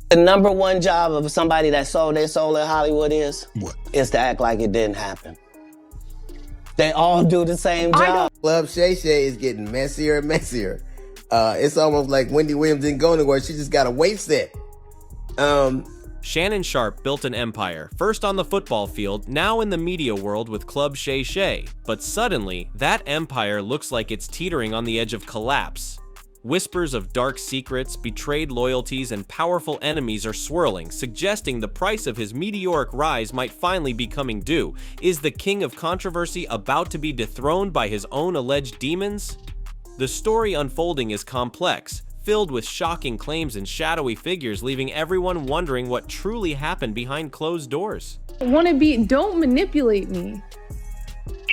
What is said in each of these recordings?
The number one job of somebody that sold their soul in Hollywood is? What? Is to act like it didn't happen. They all do the same job. Club Shay Shay is getting messier and messier. It's almost like Wendy Williams didn't go nowhere. She just got a weight set. Shannon Sharpe built an empire, first on the football field, now in the media world with Club Shay Shay. But suddenly, that empire looks like it's teetering on the edge of collapse. Whispers of dark secrets, betrayed loyalties, and powerful enemies are swirling, suggesting the price of his meteoric rise might finally be coming due. Is the king of controversy about to be dethroned by his own alleged demons? The story unfolding is complex, filled with shocking claims and shadowy figures, leaving everyone wondering what truly happened behind closed doors. Don't manipulate me.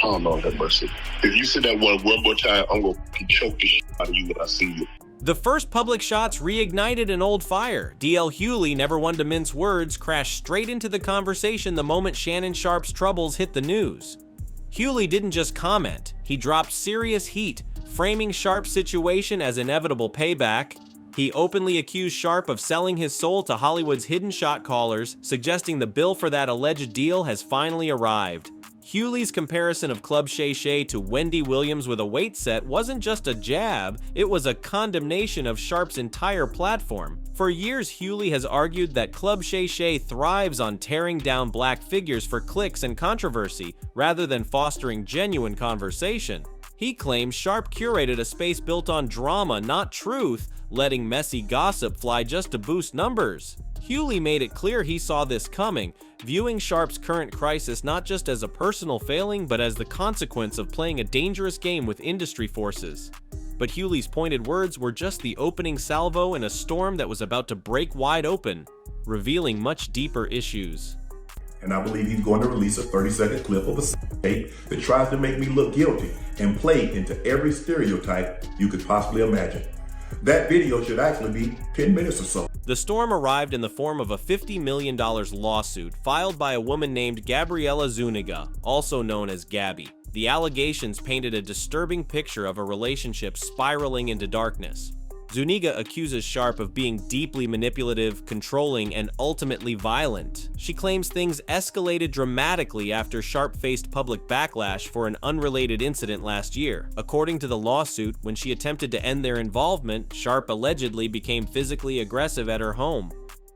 Oh, Lord have mercy. If you say that one more time, I'm going to choke the shit out of you when I see you. The first public shots reignited an old fire. DL Hughley, never one to mince words, crashed straight into the conversation the moment Shannon Sharpe's troubles hit the news. Hughley didn't just comment, he dropped serious heat, framing Sharpe's situation as inevitable payback. He openly accused Sharpe of selling his soul to Hollywood's hidden shot callers, suggesting the bill for that alleged deal has finally arrived. Hughley's comparison of Club Shay Shay to Wendy Williams with a weight set wasn't just a jab, it was a condemnation of Sharpe's entire platform. For years, Hughley has argued that Club Shay Shay thrives on tearing down black figures for clicks and controversy, rather than fostering genuine conversation. He claims Sharpe curated a space built on drama, not truth, letting messy gossip fly just to boost numbers. Hughley made it clear he saw this coming, viewing Sharpe's current crisis not just as a personal failing, but as the consequence of playing a dangerous game with industry forces. But Hughley's pointed words were just the opening salvo in a storm that was about to break wide open, revealing much deeper issues. And I believe he's going to release a 30-second clip of a tape that tries to make me look guilty and play into every stereotype you could possibly imagine. That video should actually be 10 minutes or so. The storm arrived in the form of a $50 million lawsuit filed by a woman named Gabriella Zuniga, also known as Gabby. The allegations painted a disturbing picture of a relationship spiraling into darkness. Zuniga accuses Sharpe of being deeply manipulative, controlling, and ultimately violent. She claims things escalated dramatically after Sharpe faced public backlash for an unrelated incident last year. According to the lawsuit, when she attempted to end their involvement, Sharpe allegedly became physically aggressive at her home.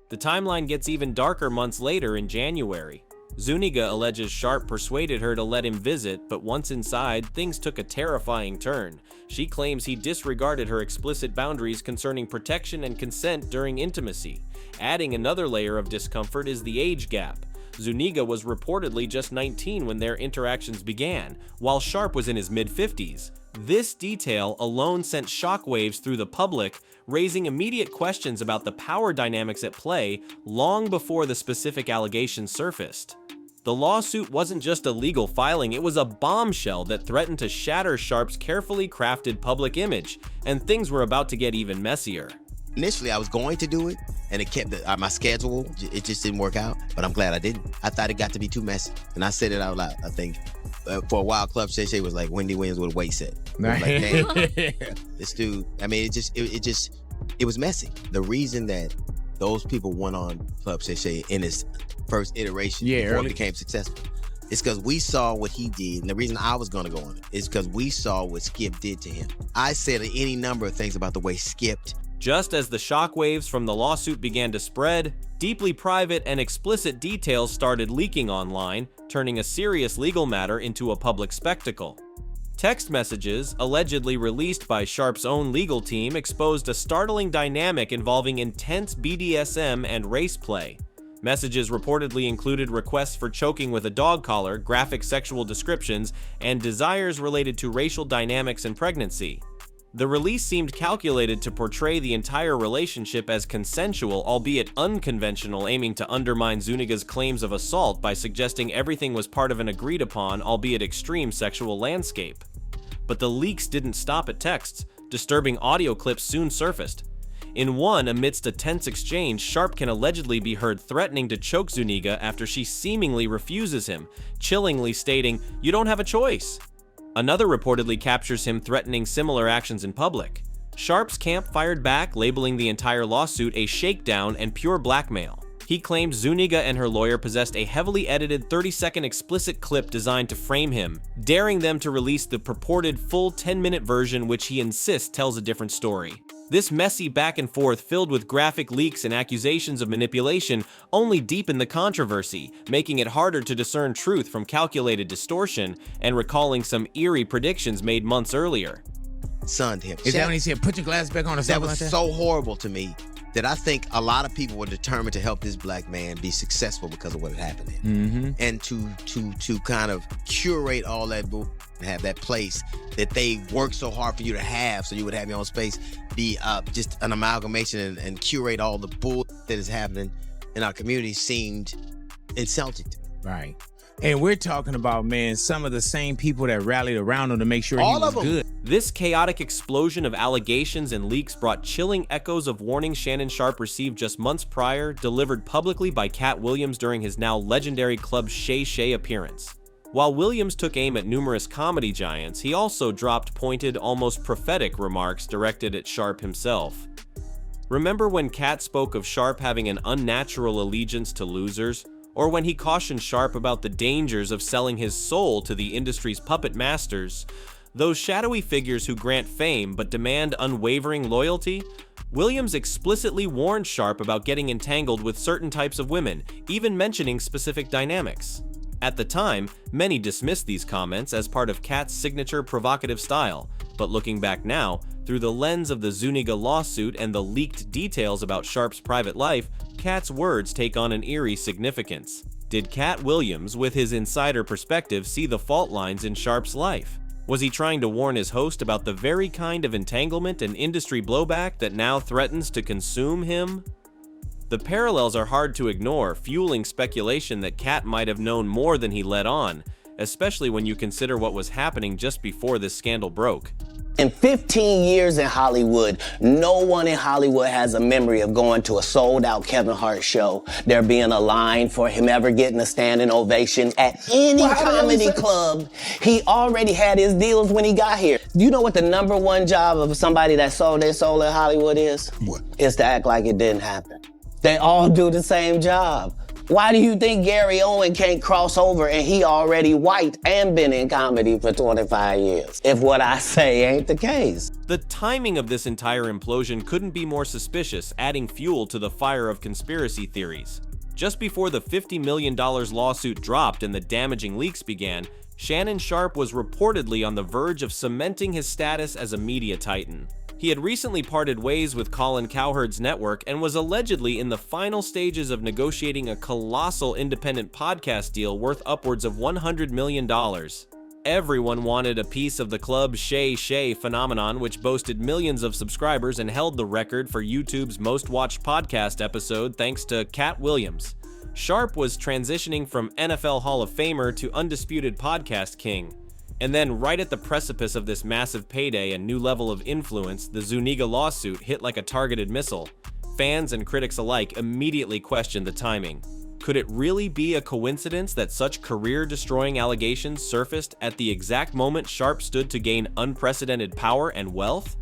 The timeline gets even darker months later in January. Zuniga alleges Sharpe persuaded her to let him visit, but once inside, things took a terrifying turn. She claims he disregarded her explicit boundaries concerning protection and consent during intimacy. Adding another layer of discomfort is the age gap. Zuniga was reportedly just 19 when their interactions began, while Sharpe was in his mid-50s. This detail alone sent shockwaves through the public, raising immediate questions about the power dynamics at play long before the specific allegations surfaced. The lawsuit wasn't just a legal filing, it was a bombshell that threatened to shatter Sharpe's carefully crafted public image, and things were about to get even messier. Initially, I was going to do it, and it kept my schedule. It just didn't work out, but I'm glad I didn't. I thought it got to be too messy, and I said it out loud. I think for a while, Club Shay Shay was like Wendy Williams with a weight set. Like, damn, this dude. I mean, it was messy. The reason that those people went on Club Shay Shay in its first iteration before it became successful, it's because we saw what he did, and the reason I was going to go on it is because we saw what Skip did to him. I said any number of things about the way Skip. Just as the shockwaves from the lawsuit began to spread, deeply private and explicit details started leaking online, turning a serious legal matter into a public spectacle. Text messages, allegedly released by Sharpe's own legal team, exposed a startling dynamic involving intense BDSM and race play. Messages reportedly included requests for choking with a dog collar, graphic sexual descriptions, and desires related to racial dynamics and pregnancy. The release seemed calculated to portray the entire relationship as consensual, albeit unconventional, aiming to undermine Zuniga's claims of assault by suggesting everything was part of an agreed-upon, albeit extreme, sexual landscape. But the leaks didn't stop at texts. Disturbing audio clips soon surfaced. In one, amidst a tense exchange, Sharpe can allegedly be heard threatening to choke Zuniga after she seemingly refuses him, chillingly stating, "You don't have a choice." Another reportedly captures him threatening similar actions in public. Sharpe's camp fired back, labeling the entire lawsuit a shakedown and pure blackmail. He claimed Zuniga and her lawyer possessed a heavily edited 30-second explicit clip designed to frame him, daring them to release the purported full 10-minute version, which he insists tells a different story. This messy back and forth, filled with graphic leaks and accusations of manipulation, only deepened the controversy, making it harder to discern truth from calculated distortion and recalling some eerie predictions made months earlier. Sunned him. Is that when he said, put your glass back on or That something was like that? so horrible to me that I think a lot of people were determined to help this black man be successful because of what had happened to him. And to kind of curate all that and have that place that they worked so hard for you to have, so you would have your own space, be just an amalgamation and curate all the bull that is happening in our community seemed insulting to me. Right. And we're talking about, man, some of the same people that rallied around him to make sure All he was of them. good. This chaotic explosion of allegations and leaks brought chilling echoes of warnings Shannon Sharpe received just months prior, delivered publicly by Cat Williams during his now legendary Club Shay Shay appearance. While Williams took aim at numerous comedy giants, he also dropped pointed, almost prophetic remarks directed at Sharpe himself. Remember when Cat spoke of Sharpe having an unnatural allegiance to losers? Or when he cautioned Sharpe about the dangers of selling his soul to the industry's puppet masters? Those shadowy figures who grant fame but demand unwavering loyalty? Williams explicitly warned Sharpe about getting entangled with certain types of women, even mentioning specific dynamics. At the time, many dismissed these comments as part of Cat's signature provocative style, but looking back now, through the lens of the Zuniga lawsuit and the leaked details about Sharpe's private life, Cat's words take on an eerie significance. Did Cat Williams, with his insider perspective, see the fault lines in Sharpe's life? Was he trying to warn his host about the very kind of entanglement and industry blowback that now threatens to consume him? The parallels are hard to ignore, fueling speculation that Cat might have known more than he let on, especially when you consider what was happening just before this scandal broke. In 15 years in Hollywood, no one in Hollywood has a memory of going to a sold-out Kevin Hart show, there being a line for him ever getting a standing ovation at any comedy club. He already had his deals when he got here. Do you know what the number one job of somebody that sold their soul in Hollywood is? What? It's to act like it didn't happen. They all do the same job. Why do you think Gary Owen can't cross over and he already white and been in comedy for 25 years? If what I say ain't the case. The timing of this entire implosion couldn't be more suspicious, adding fuel to the fire of conspiracy theories. Just before the $50 million lawsuit dropped and the damaging leaks began, Shannon Sharpe was reportedly on the verge of cementing his status as a media titan. He had recently parted ways with Colin Cowherd's network and was allegedly in the final stages of negotiating a colossal independent podcast deal worth upwards of $100 million. Everyone wanted a piece of the Club Shay Shay phenomenon, which boasted millions of subscribers and held the record for YouTube's most watched podcast episode thanks to Cat Williams. Sharpe was transitioning from NFL Hall of Famer to undisputed podcast king. And then, right at the precipice of this massive payday and new level of influence, the Zuniga lawsuit hit like a targeted missile. Fans and critics alike immediately questioned the timing. Could it really be a coincidence that such career-destroying allegations surfaced at the exact moment Sharpe stood to gain unprecedented power and wealth?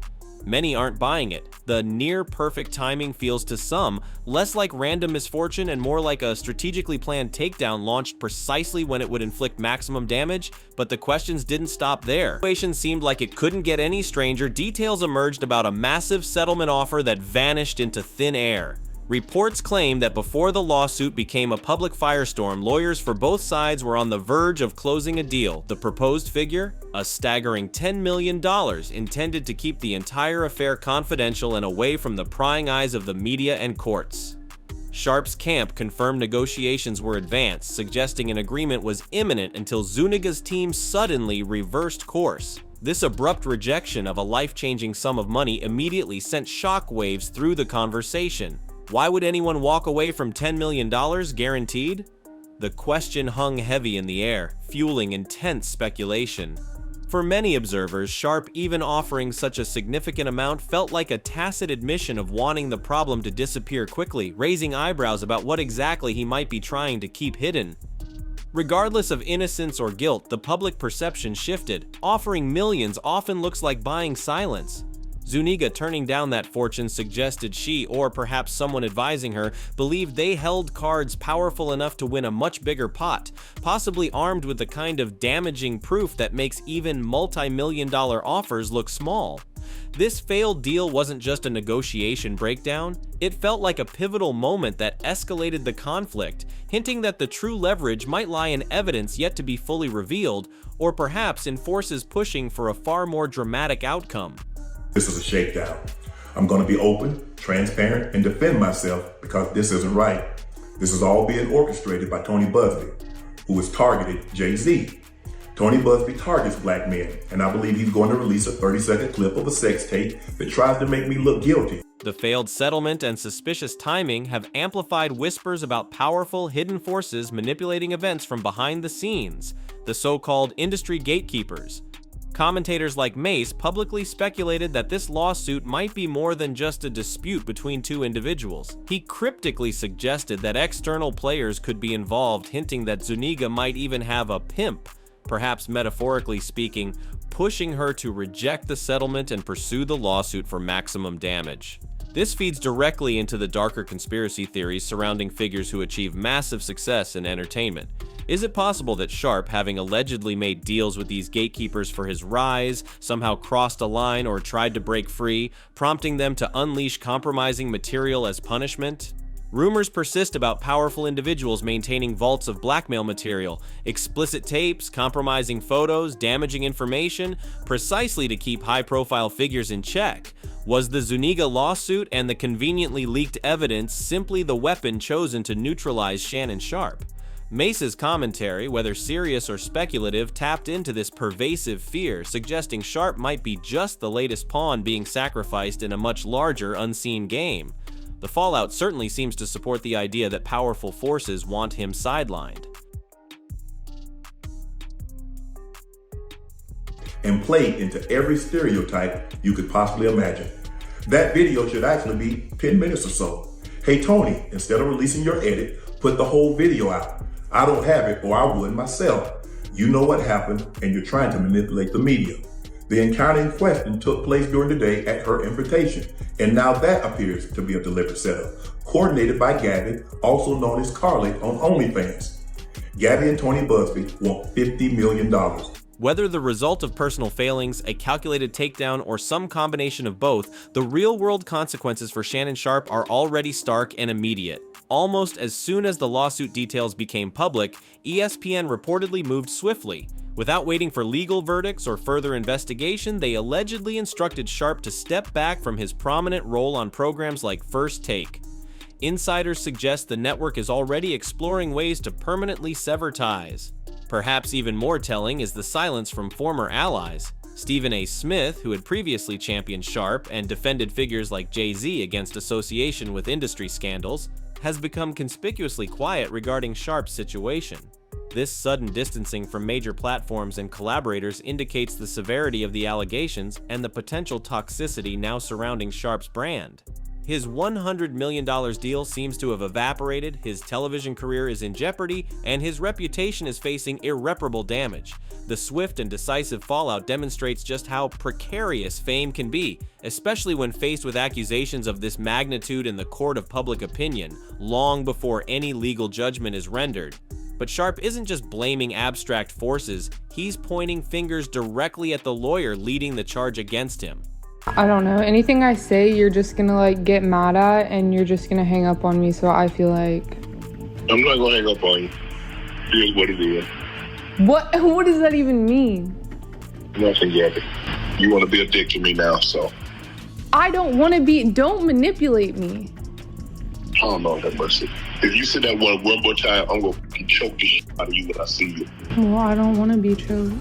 Many aren't buying it. The near-perfect timing feels to some less like random misfortune and more like a strategically planned takedown launched precisely when it would inflict maximum damage, but the questions didn't stop there. The situation seemed like it couldn't get any stranger. Details emerged about a massive settlement offer that vanished into thin air. Reports claim that before the lawsuit became a public firestorm, lawyers for both sides were on the verge of closing a deal. The proposed figure? A staggering $10 million, intended to keep the entire affair confidential and away from the prying eyes of the media and courts. Sharpe's camp confirmed negotiations were advanced, suggesting an agreement was imminent until Zuniga's team suddenly reversed course. This abrupt rejection of a life-changing sum of money immediately sent shockwaves through the conversation. Why would anyone walk away from $10 million guaranteed? The question hung heavy in the air, fueling intense speculation. For many observers, Sharpe even offering such a significant amount felt like a tacit admission of wanting the problem to disappear quickly, raising eyebrows about what exactly he might be trying to keep hidden. Regardless of innocence or guilt, the public perception shifted. Offering millions often looks like buying silence. Zuniga turning down that fortune suggested she, or perhaps someone advising her, believed they held cards powerful enough to win a much bigger pot, possibly armed with the kind of damaging proof that makes even multi-million-dollar offers look small. This failed deal wasn't just a negotiation breakdown, it felt like a pivotal moment that escalated the conflict, hinting that the true leverage might lie in evidence yet to be fully revealed, or perhaps in forces pushing for a far more dramatic outcome. This is a shakedown. I'm going to be open, transparent, and defend myself because this isn't right. This is all being orchestrated by Tony Busby, who has targeted Jay-Z. Tony Busby targets black men, and I believe he's going to release a 30-second clip of a sex tape that tries to make me look guilty. The failed settlement and suspicious timing have amplified whispers about powerful, hidden forces manipulating events from behind the scenes, the so-called industry gatekeepers. Commentators like Mace publicly speculated that this lawsuit might be more than just a dispute between two individuals. He cryptically suggested that external players could be involved, hinting that Zuniga might even have a pimp, perhaps metaphorically speaking, pushing her to reject the settlement and pursue the lawsuit for maximum damage. This feeds directly into the darker conspiracy theories surrounding figures who achieve massive success in entertainment. Is it possible that Sharpe, having allegedly made deals with these gatekeepers for his rise, somehow crossed a line or tried to break free, prompting them to unleash compromising material as punishment? Rumors persist about powerful individuals maintaining vaults of blackmail material, explicit tapes, compromising photos, damaging information, precisely to keep high-profile figures in check. Was the Zuniga lawsuit and the conveniently leaked evidence simply the weapon chosen to neutralize Shannon Sharpe? Mace's commentary, whether serious or speculative, tapped into this pervasive fear, suggesting Sharpe might be just the latest pawn being sacrificed in a much larger, unseen game. The fallout certainly seems to support the idea that powerful forces want him sidelined. And played into every stereotype you could possibly imagine. That video should actually be 10 minutes or so. Hey Tony, instead of releasing your edit, put the whole video out. I don't have it, or I would myself. You know what happened, and you're trying to manipulate the media. The encounter in question took place during the day at her invitation, and now that appears to be a deliberate setup, coordinated by Gabby, also known as Carly on OnlyFans. Gabby and Tony Busby want $50 million. Whether the result of personal failings, a calculated takedown, or some combination of both, the real-world consequences for Shannon Sharpe are already stark and immediate. Almost as soon as the lawsuit details became public, ESPN reportedly moved swiftly. Without waiting for legal verdicts or further investigation, they allegedly instructed Sharpe to step back from his prominent role on programs like First Take. Insiders suggest the network is already exploring ways to permanently sever ties. Perhaps even more telling is the silence from former allies. Stephen A. Smith, who had previously championed Sharpe and defended figures like Jay-Z against association with industry scandals, has become conspicuously quiet regarding Sharpe's situation. This sudden distancing from major platforms and collaborators indicates the severity of the allegations and the potential toxicity now surrounding Sharpe's brand. His $100 million deal seems to have evaporated, his television career is in jeopardy, and his reputation is facing irreparable damage. The swift and decisive fallout demonstrates just how precarious fame can be, especially when faced with accusations of this magnitude in the court of public opinion, long before any legal judgment is rendered. But Sharpe isn't just blaming abstract forces, he's pointing fingers directly at the lawyer leading the charge against him. I don't know. Anything I say, you're just gonna like get mad at and you're just gonna hang up on me. So I feel like I'm not gonna hang up on you. It is what it is. What does that even mean? Nothing, Gabby. You want to be a dick to me now, so. I don't want to be. Don't manipulate me. Oh, Lord have mercy. If you say that one more time, I'm gonna choke the shit out of you when I see you. Well, I don't want to be choked.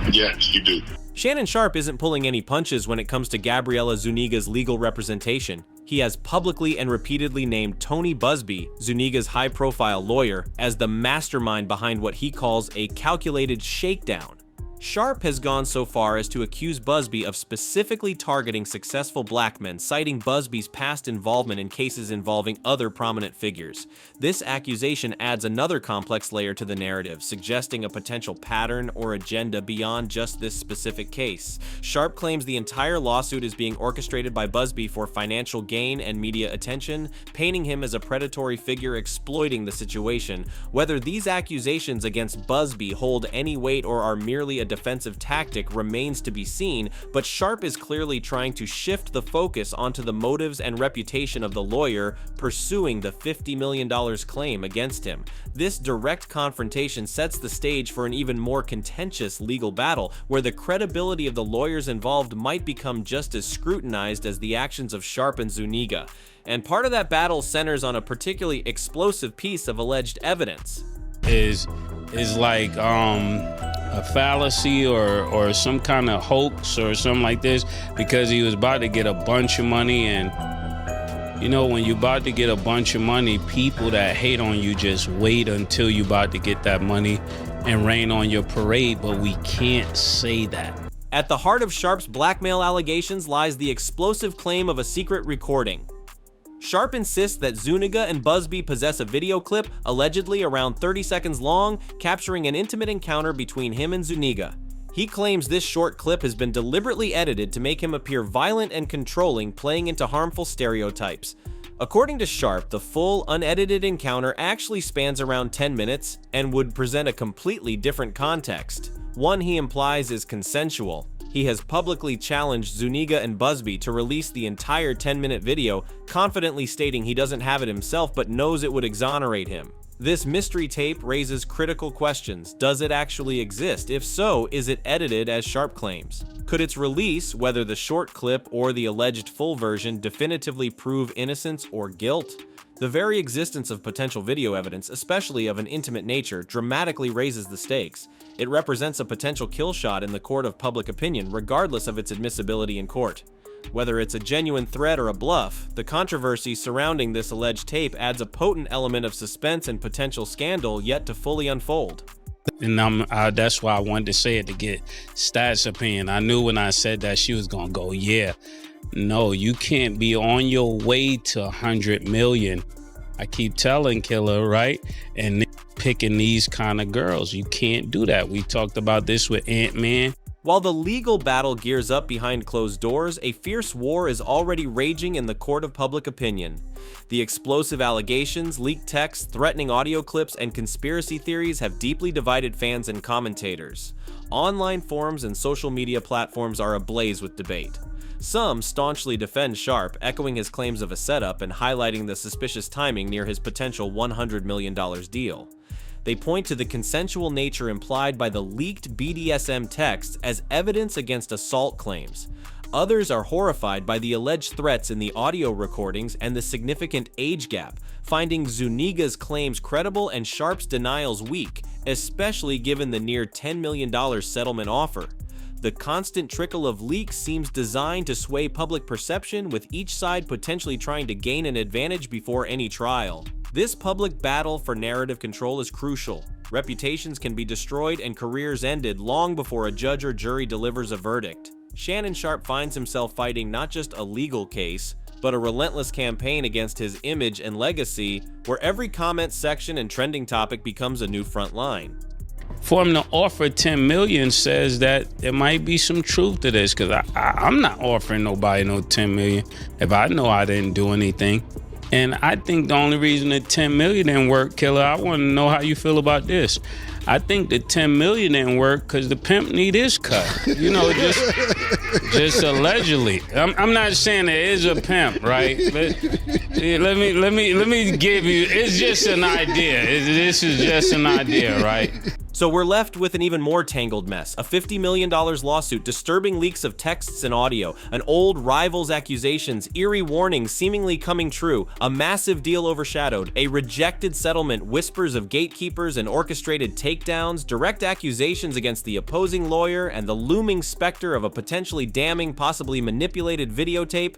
Yes, you do. Shannon Sharpe isn't pulling any punches when it comes to Gabriella Zuniga's legal representation. He has publicly and repeatedly named Tony Busby, Zuniga's high-profile lawyer, as the mastermind behind what he calls a calculated shakedown. Sharpe has gone so far as to accuse Busby of specifically targeting successful black men, citing Busby's past involvement in cases involving other prominent figures. This accusation adds another complex layer to the narrative, suggesting a potential pattern or agenda beyond just this specific case. Sharpe claims the entire lawsuit is being orchestrated by Busby for financial gain and media attention, painting him as a predatory figure exploiting the situation. Whether these accusations against Busby hold any weight or are merely a defensive tactic remains to be seen, but Sharpe is clearly trying to shift the focus onto the motives and reputation of the lawyer pursuing the $50 million claim against him. This direct confrontation sets the stage for an even more contentious legal battle, where the credibility of the lawyers involved might become just as scrutinized as the actions of Sharpe and Zuniga. And part of that battle centers on a particularly explosive piece of alleged evidence. Is like a fallacy or some kind of hoax or something like this, because he was about to get a bunch of money. And you know, when you're about to get a bunch of money, people that hate on you just wait until you're about to get that money and rain on your parade, but we can't say that. At the heart of Sharpe's blackmail allegations lies the explosive claim of a secret recording. Sharpe insists that Zuniga and Busby possess a video clip, allegedly around 30 seconds long, capturing an intimate encounter between him and Zuniga. He claims this short clip has been deliberately edited to make him appear violent and controlling, playing into harmful stereotypes. According to Sharpe, the full, unedited encounter actually spans around 10 minutes and would present a completely different context, one he implies is consensual. He has publicly challenged Zuniga and Busby to release the entire 10-minute video, confidently stating he doesn't have it himself but knows it would exonerate him. This mystery tape raises critical questions. Does it actually exist? If so, is it edited as Sharpe claims? Could its release, whether the short clip or the alleged full version, definitively prove innocence or guilt? The very existence of potential video evidence, especially of an intimate nature, dramatically raises the stakes. It represents a potential kill shot in the court of public opinion, regardless of its admissibility in court. Whether it's a genuine threat or a bluff, the controversy surrounding this alleged tape adds a potent element of suspense and potential scandal yet to fully unfold. And that's why I wanted to say it, to get Stat's opinion. I knew when I said that she was gonna go, yeah. No, you can't be on your way to 100 million. I keep telling Killer, right? And picking these kind of girls. You can't do that. We talked about this with Ant-Man. While the legal battle gears up behind closed doors, a fierce war is already raging in the court of public opinion. The explosive allegations, leaked texts, threatening audio clips, and conspiracy theories have deeply divided fans and commentators. Online forums and social media platforms are ablaze with debate. Some staunchly defend Sharpe, echoing his claims of a setup and highlighting the suspicious timing near his potential $100 million deal. They point to the consensual nature implied by the leaked BDSM texts as evidence against assault claims. Others are horrified by the alleged threats in the audio recordings and the significant age gap, finding Zuniga's claims credible and Sharpe's denials weak, especially given the near $10 million settlement offer. The constant trickle of leaks seems designed to sway public perception, with each side potentially trying to gain an advantage before any trial. This public battle for narrative control is crucial. Reputations can be destroyed and careers ended long before a judge or jury delivers a verdict. Shannon Sharpe finds himself fighting not just a legal case, but a relentless campaign against his image and legacy, where every comment section and trending topic becomes a new front line. For him to offer 10 million says that there might be some truth to this, because I'm not offering nobody no 10 million if I know I didn't do anything. And I think the only reason the 10 million didn't work, Killer, I want to know how you feel about this. I think the 10 million didn't work because the pimp need his cut. You know, just allegedly. I'm not saying there is a pimp, right? But let me give you. It's just an idea. This is just an idea, right? So we're left with an even more tangled mess. A $50 million lawsuit, disturbing leaks of texts and audio, an old rival's accusations, eerie warnings seemingly coming true, a massive deal overshadowed, a rejected settlement, whispers of gatekeepers and orchestrated takedowns, direct accusations against the opposing lawyer, and the looming specter of a potentially damning, possibly manipulated videotape.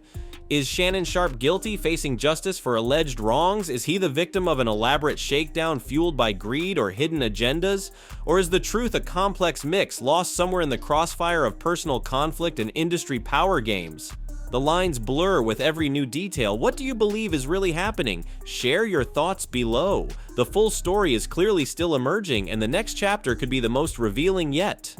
Is Shannon Sharpe guilty, facing justice for alleged wrongs? Is he the victim of an elaborate shakedown fueled by greed or hidden agendas? Or is the truth a complex mix, lost somewhere in the crossfire of personal conflict and industry power games? The lines blur with every new detail. What do you believe is really happening? Share your thoughts below. The full story is clearly still emerging, and the next chapter could be the most revealing yet.